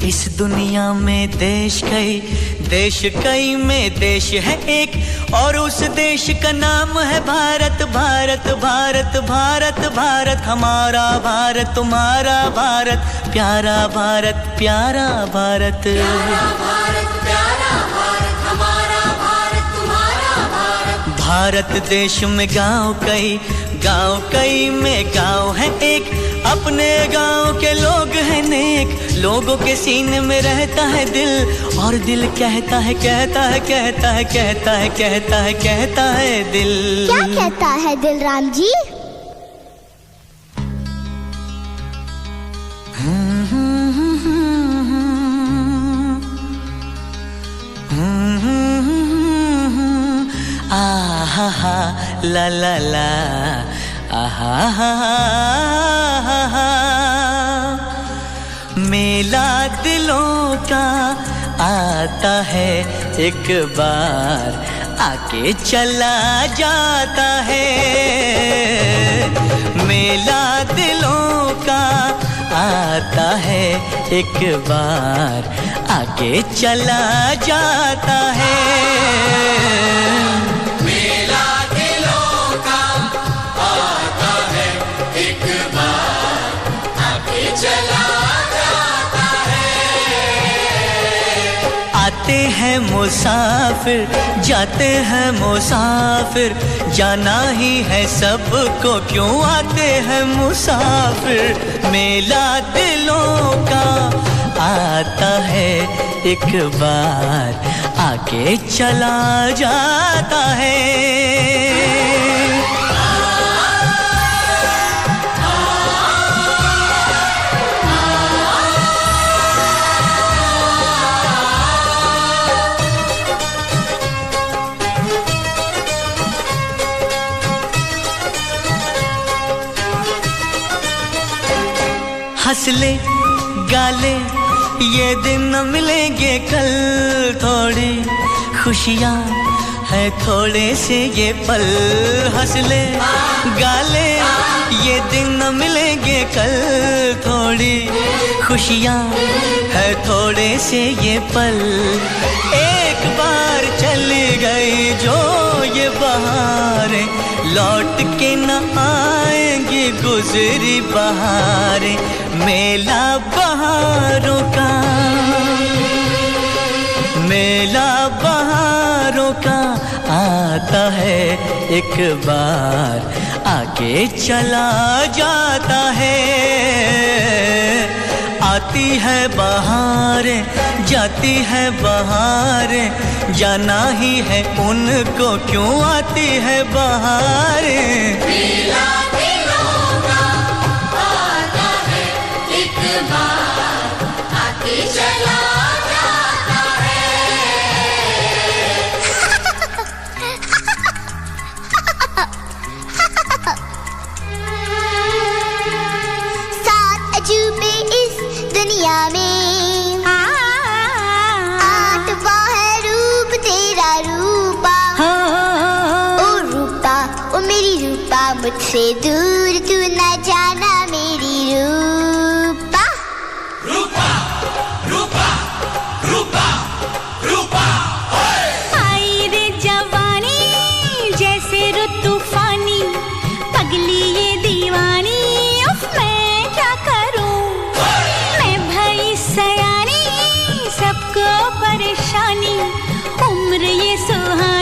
इस दुनिया में देश कई में देश है एक, और उस देश का नाम है भारत। भारत भारत भारत भारत, हमारा भारत तुम्हारा भारत, प्यारा भारत प्यारा भारत, प्यारा भारत प्यारा भारत, हमारा भारत तुम्हारा भारत। भारत देश में गांव कई में गांव है एक, अपने गांव के लोग हैं नेक, लोगों के सीने में रहता है दिल, और दिल कहता है कहता है कहता है कहता है कहता है कहता है दिल। क्या कहता है दिल राम जी? आहा हा ला ला ला, आहा हा हा, मेला दिलों का आता है एक बार, आके चला जाता है। मेला दिलों का आता है एक बार, आके चला जाता है। आते हैं मुसाफिर जाते हैं मुसाफिर, जाना ही है सबको क्यों आते हैं मुसाफिर। मेला दिलों का आता है एक बार, आके चला जाता है। हंस ले गाले ये दिन न मिलेंगे कल, थोड़ी खुशियाँ है थोड़े से ये पल। हंस ले गाले ये दिन न मिलेंगे कल, थोड़ी खुशियाँ है थोड़े से ये पल। एक बार चली गई जो ये बहारें, लौट के न आएंगी गुजरी बहारें। मेला बहारों का, मेला बहारों का आता है एक बार, आके चला जाता है। आती है बहारें जाती है बहारें, जाना ही है उनको क्यों आती है बहारें। मेला दिलों का आता है एक बार, आके चला जाता है। सात अजूबे इस दुनिया में, आठवां है रूप तेरा रूपा। ओ रूपा ओ मेरी रूपा, मुझसे दूर तू न जाना मेरी रूपा। रूपा रूपा रूपा रूपा, आई रे जवानी जैसे रुत तूफानी, पगली ये दीवानी उफ मैं क्या करूं। मैं भई सयानी सबको परेशानी, उम्र ये सुहानी।